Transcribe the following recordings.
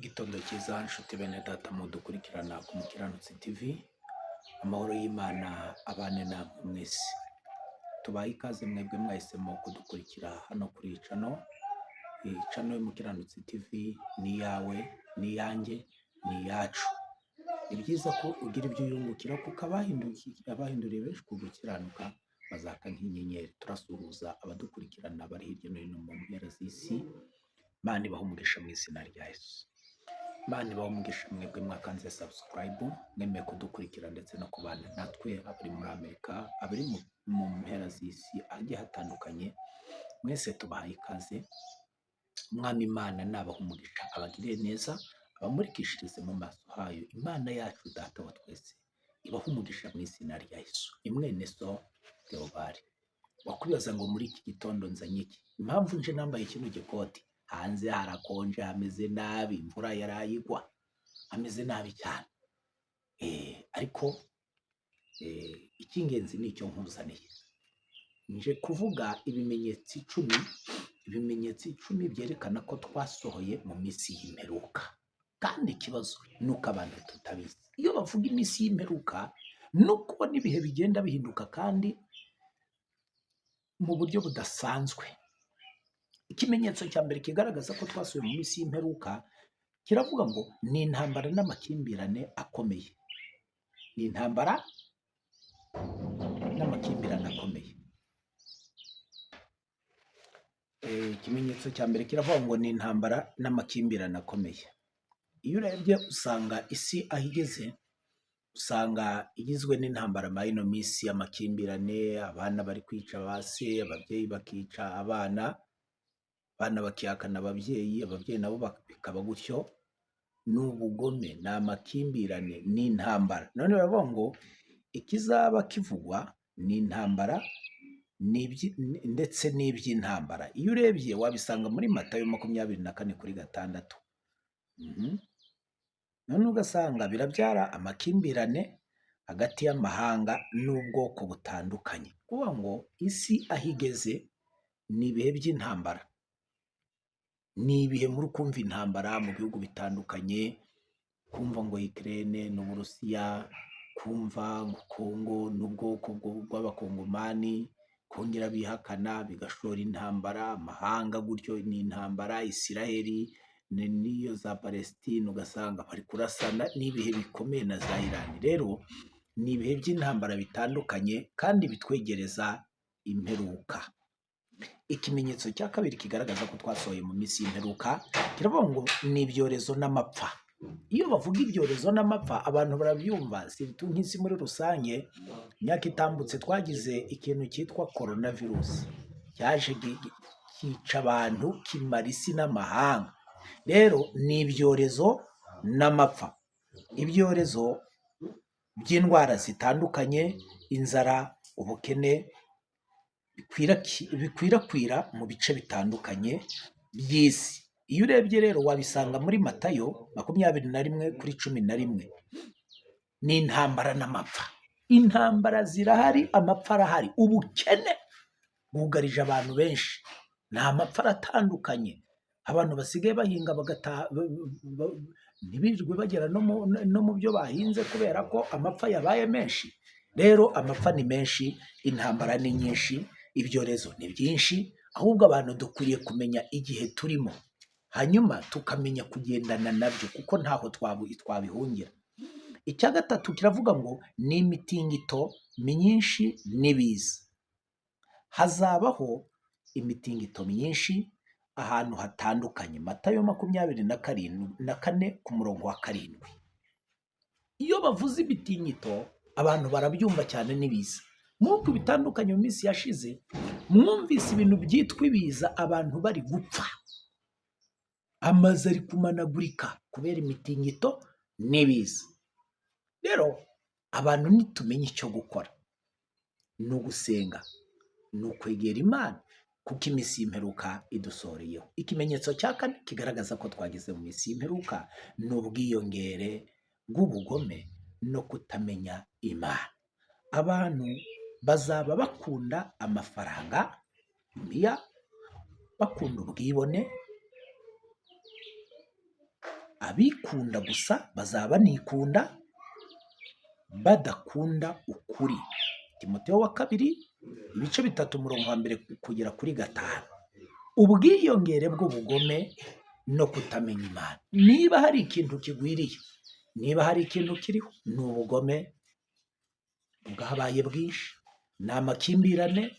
Igitondo cyiza nshuti bene data mudukurikirana ku Mukiranutsi TV, amahoro y'Imana abane namwe mwese. Tubaye ikaze mwebwe mwahisemo kudukurikira hano kuri iyi cano y'Umukiranutsi TV. Ni iyawe, ni iyanjye, ni iyacu. Ni byiza ko ugira ibyo uyungukira kuko abahinduriye benshi ku gukiranuka bazaka nk'inyenyeri. Turasuhuza abadukurikirana bari hirya no hino mu mpera z'isi. Imana ibahe umugisha mu izina rya Yesu. Imana ibahe umugisha mwebwe mwakanze subscribe, mwemeye kudukurikira ndetse no kubana natwe, abari muri Amerika, abari mu mpera z'isi agiye hatandukanye. Mwese tubahaye ikaze. Umwami Imana nabaha umugisha, abagiriye neza, abamurikishirize mu maso hayo. Imana yacu data wa twese ibahe umugisha mu izina rya Yesu. Ni mwene so Theobald. Wakwibaza ngo muri iki gitondo nzanye iki? Impamvu nje nambaye kino gikoti, hanze harakonje, hameze nabi, imvura yarayigwa, hameze nabi cyane. Ariko icy'ingenzi ni icyo nkuzaniye. Nje kuvuga ibimenyetso icumi byerekana ko twasohoye mu minsi y'imperuka. Kandi ikibazo ni uko abantu tutabizi. Iyo bavuga iminsi y'imperuka, ni uko n'ibihe bigenda bihinduka kandi mu buryo budasanzwe. Ikimenyetso cya mbere kigaragaza ko twasubiye mu minsi y'imperuka kiravuga ngo ni intambara n'amakimbirane akomeye. Ni intambara n'amakimbirane akomeye. Ikimenyetso cya mbere kiravuga ngo ni intambara n'amakimbirane akomeye. Iyo urebye usanga isi aho igeze, usanga igizwe n'intambara muri ino minsi y'amakimbirane. Abana bari kwica ba se, ababyeyi bakica abana bakihakana ababyeyi nabo bikaba gutyo. Ni ubugome, ni amakimbirane, ni intambara. None baravuga ngo ikizaba kivugwa ni intambara ndetse n'iby'intambara. Iyo urebye wabisanga muri Matayo 24:6. None ugasanga birabyara amakimbirane hagati y'amahanga n'ubwoko butandukanye. Kuvuga ngo isi aho igeze ni ibihe by'intambara. Ni ibihe muri kumva intambara mu bihugu bitandukanye, kumva ngo Ukraine n'Uburusiya, kumva ngo Kongo n'ubwoko bw'abakongomani, kongera bihakana bigashora intambara, amahanga gutyo ni intambara. Isiraheli n'iyo za Palestine ugasanga bari kurasana, n'ibihe bikomeye na za Iran. Rero ni ibihe by'intambara bitandukanye kandi bitwegereza imperuka. Ikimenyetso cya kabiri kigaragaza ko twasohoye mu minsi y'imperuka kiravuga ngo ni ibyorezo n'amapfa. Iyo bavuga ibyorezo n'amapfa abantu barabyumva, si nk'isi muri rusange. Imyaka itambutse twagize ikintu cyitwa coronavirus, cyaje kica abantu, kimara isi n'amahanga. Rero ni ibyorezo n'amapfa. Ibyorezo by'indwara zitandukanye, inzara, ubukene bikwirakwira mu bice bitandukanye by'isi. Iyo urebye rero wabisanga muri Matayo 21:11. Ni intambara n'amapfa. Intambara zirahari, amapfa arahari. Ubukene bwugarije abantu benshi, ni amapfa aratandukanye. Abantu basigaye bahinga ntibirirwe bagera no mu byo bahinze kubera ko amapfa yabaye menshi. Rero amapfa ni menshi, intambara ni nyinshi, ibyorezo ni byinshi. Ahubwo abantu dukwiriye kumenya igihe turimo, hanyuma tukamenya kugendana nabyo kuko ntaho twabihungira. Icya gatatu kiravuga ngo ni imitingito myinshi n'ibiza. Hazabaho imitingito myinshi ahantu hatandukanye. Matayo 24:4. Iyo bavuze imitingito abantu barabyumva cyane n'ibiza. Nk'uko bitandukanye mu minsi yashize mwumvise ibintu byitwa ibiza, abantu bari gupfa, amazu ari kumanagurika kubera imitingito n'ibiza. Rero abantu nitumenye icyo gukora, ni ugusenga, ni ukwegera Imana kuko iminsi y'imperuka idusohoreyeho. Ikimenyetso cya kane kigaragaza ko twageze mu minsi y'imperuka ni ubwiyongere bw'ubugome no kutamenya Imana. Abantu bazaba bakunda amafaranga, bakunda ubwibone, abikunda gusa bazaba banikunda badakunda ukuri. Timoteyo wa kabiri ibice 3 umurongo wa 1 kugera kuri 5. Ubwiyongere bw'ubugome no kutamenya Imana. Niba hari ikintu kigwiriye, niba hari ikintu kiriho, ni ubugome bwabaye bwinshi, ni amakimbirane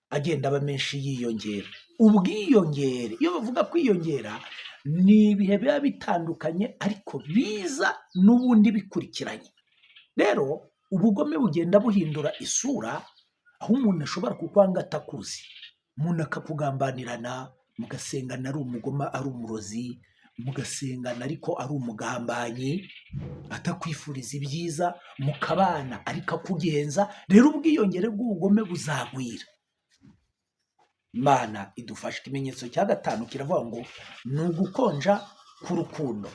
agenda aba menshi yiyongera. Ubwiyongere, iyo bavuga kwiyongera, ni ibihe biba bitandukanye ariko biza n'ubundi bikurikiranye. Rero ubugome bugenda buhindura isura, aho umuntu ashobora kukwanga atakuzi, umuntu akakugambanirana, mugasengana ari umugoma, ari umurozi, mugasengana ariko ari umugambanyi, atakwifuriza ibyiza, mukabana ariko akugenza. Rero ubwiyongere bw'ubugome buzagwira. Imana idufasha. Ikimenyetso cya 5 kiravuga ngo ni ugukonja k'urukundo.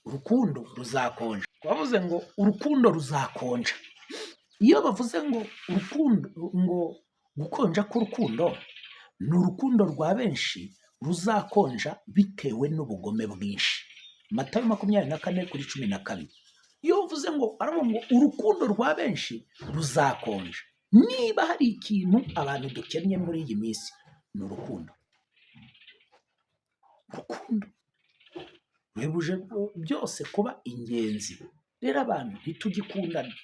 Urukundo ruzakonja. Bavuze ngo urukundo ruzakonja. Iyo bavuze ngo urukundo, ngo gukonja k'urukundo, ni urukundo rwa benshi ruzakonja bitewe n'ubugome bwinshi. Matayo 24:12. Iyo bavuze ngo urukundo rwa benshi ruzakonja, niba hari ikintu abantu dukennye muri iyi minsi, ni urukundo. Urukundo ruhebuje byose kuba ingenzi. Rero abantu ntitugikundana,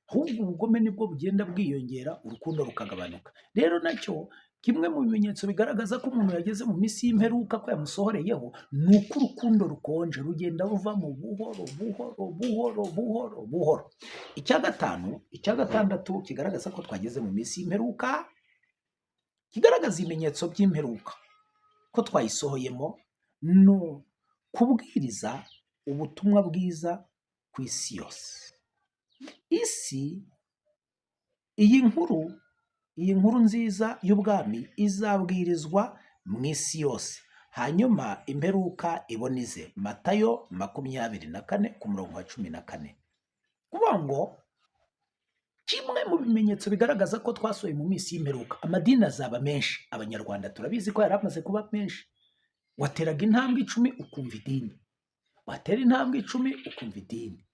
ahubwo ubugome nibwo bugenda bwiyongera, urukundo rukagabanuka. Rero nacyo kimwe mu bimenyetso bigaragaza ko umuntu yageze mu minsi y'imperuka, ko yamusohoreyeho, ni uko urukundo rukonje, rugenda ruva mu buhoro buhoro buhoro buhoro buhoro. Icya 6 kigaragaza ko twageze mu minsi y'imperuka, kigaragaza ibimenyetso by'imperuka ko twayisohoyemo, no kubwiriza ubutumwa bwiza ku isi yose. Iyi nkuru nziza y'ubwami izabwirizwa mu isi yose, hanyuma imperuka iboneze. Matayo 24:14. Kuvuga ngo kimwe mu bimenyetso bigaragaza ko twasohoye mu minsi y'imperuka, amadini azaba menshi. Abanyarwanda turabizi ko yari amaze kuba menshi. Wateraga intambwe 10 ukumva idini, watera intambwe 10 ukumva idini.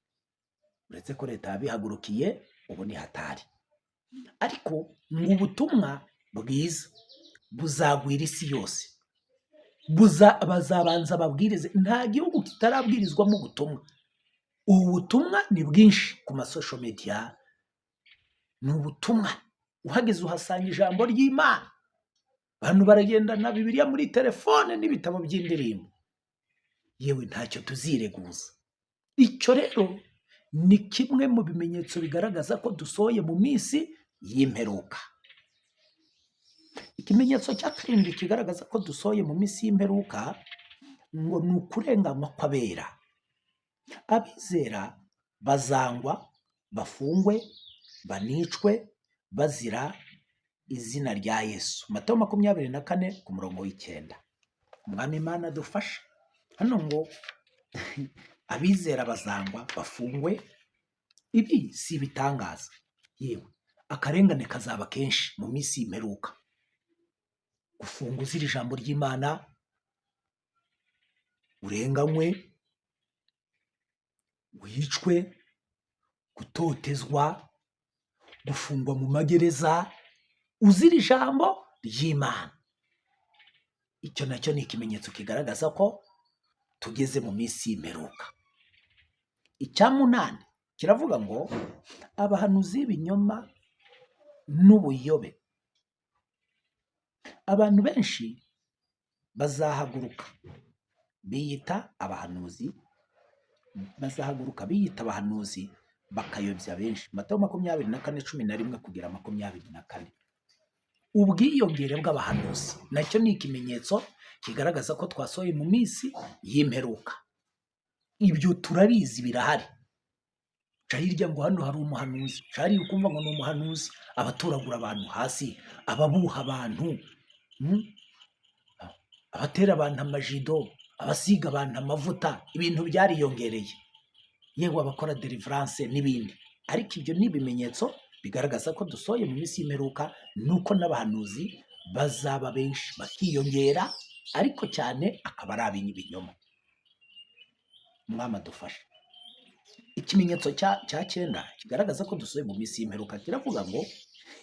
Uretse ko leta yabihagurukiye, ubu ni hatari. Ariko ngo ubutumwa bwiza buzagwira isi yose, bazabanza babwirize. Nta gihugu kitarabwirizwamo ubutumwa. Ubu butumwa ni bwinshi ku masosho media, ni ubutumwa. Uhageze uhasanga ijambo ry'Imana, abantu baragendana Bibiliya muri telefone n'ibitabo by'indirimbo, yewe ntacyo tuzireguza. Icyo rero ni kimwe mu bimenyetso bigaragaza ko dusohoye mu minsi y'imperuka. Ikimenyetso cya 7 kigaragaza ko dusohoye mu minsi y'imperuka, ngo ni ukurenganywa kw'abera. Abizera bazangwa, bafungwe, banicwe bazira izina rya Yesu. Matayo 24:9. Umwami Imana adufashe. Hano ngo abizera bazangwa, bafungwe. Ibi si ibitangaza, yewe akarengane kazaba kenshi mu minsi y'imperuka. Gufunga uzira ijambo ry'Imana, urenganywe, wicwe, gutotezwa, gufungwa mu magereza uzira ijambo ry'Imana. Icyo nacyo ni ikimenyetso kigaragaza ko tugeze mu minsi y'imperuka. Icya 8 kiravuga ngo abahanuzi b'ibinyoma n'ubuyobe. Abantu benshi bazahaguruka biyita abahanuzi, bakayobya benshi. Matayo 24:11-24. Ubwiyongere bw'abahanuzi nacyo ni ikimenyetso kigaragaza ko twasohoye mu minsi y'imperuka. Ibyo turabizi, birahari. Ca hirya ngo hano hari umuhanuzi, ca hariya ukumva ngo ni umuhanuzi, abaturagura abantu hasi, ababuha abantu, abatera abantu amajido, abasiga abantu amavuta. Ibintu byariyongereye, yewe abakora deliverance n'ibindi. Ariko ibyo ni ibimenyetso bigaragaza ko dusohoye mu minsi y'imperuka, nuko n'abahanuzi bazaba benshi, bakiyongera, ariko cyane akaba ari ab'ibinyoma. umwami adufashe. Ikimenyetso cya cyenda kigaragaza ko dusohoye mu minsi y'imperuka kiravuga ngo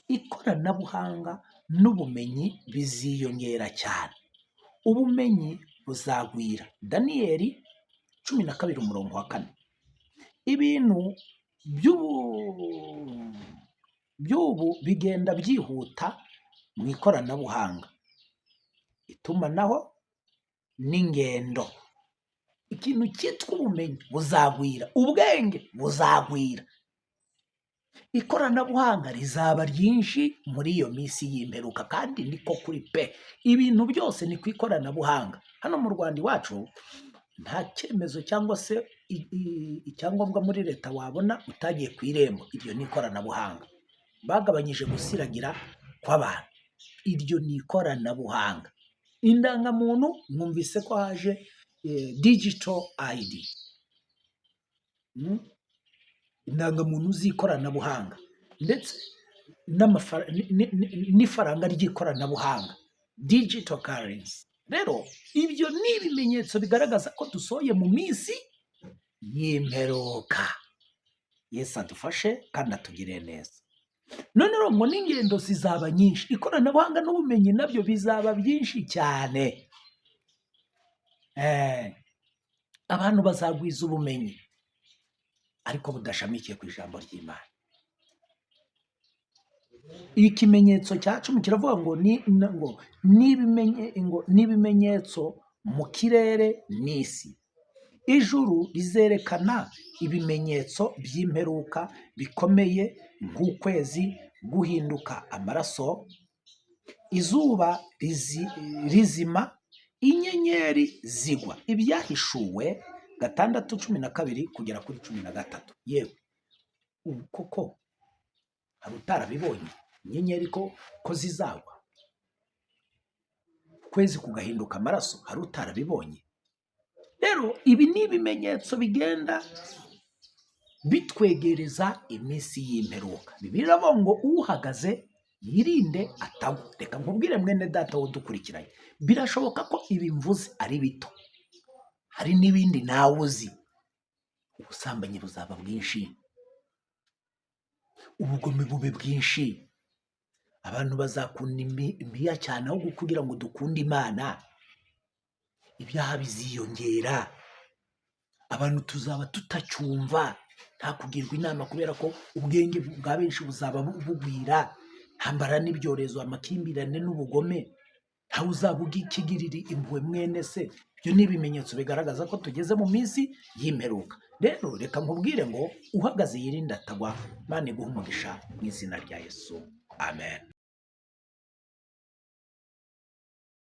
ikoranabuhanga n'ubumenyi biziyongera cyane, ubumenyi buzagwira. Daniyeli 12:4. Ibintu by'ubu bigenda byihuta mu ikoranabuhanga, itumanaho n'ingendo. Ikintu cyitwa ubumenyi buzagwira, ubwenge buzagwira, ikoranabuhanga rizaba ryinshi muri iyo minsi y'imperuka, kandi niko kuri pe. Ibintu byose ni ku ikoranabuhanga. Hano mu Rwanda iwacu nta cyemezo cyangwa se icyangombwa muri leta wabona utagiye ku irembo. Iryo ni ikoranabuhanga. Bagabanyije gusiragira kw'abantu, iryo ni ikoranabuhanga. Indangamuntu mwumvise ko haje digital ID, indangamuntu z'ikoranabuhanga, ndetse n'ifaranga ry'ikoranabuhanga, digital currency. Rero ibyo ni ibimenyetso bigaragaza ko dusohoye mu minsi y'imperuka. Yesu adufashe kandi atugire neza. None rero ngo n'ingendo zizaba nyinshi, ikoranabuhanga n'ubumenyi nabyo bizaba byinshi cyane. Abantu bazagwiza ubumenyi ariko budashamikiye ku ijambo ry'Imana. Ikimenyetso cya 10 kiravuga ngo n'ibimenyetso mu kirere n'isi. Ijuru rizerekana ibimenyetso by'imperuka bikomeye, nk'ukwezi guhinduka amaraso, izuba rizima, inyenyeri zigwa. Ibyahishuwe 6:12 kugera kuri 13. Yewe ubu koko hari utarabibonye inyenyeri ko zizagwa, ukwezi kugahinduka amaraso? Hari utarabibonye? Rero ibi ni ibimenyetso bigenda bitwegereza iminsi y'imperuka. Bibiliya iravuga ngo uhagaze yirinde atagwa. Reka nkubwire mwene data wodukurikiranye, birashoboka ko ibi mvuze ari bito, hari n'ibindi nawe uzi. Ubusambanyi buzaba bwinshi, ubugome bube bwinshi, abantu bazakunda imbiya cyane aho kugira ngo dukunde Imana. Ibyaha biziyongera, abantu tuzaba tutacyumva, nta kugirwa inama, kubera ko ubwenge bwa benshi buzaba bugwira. Hambara n'ibyorezo, amakimbirane n'ubugome, ntawe uzaba ukigirira impuhwe mwene se. Ibyo ni ibimenyetso bigaragaza ko tugeze mu minsi y'imperuka. Rero reka nkubwire ngo uhagaze yirinde atagwa. Imana iguhe umugisha mu izina rya Yesu, amen.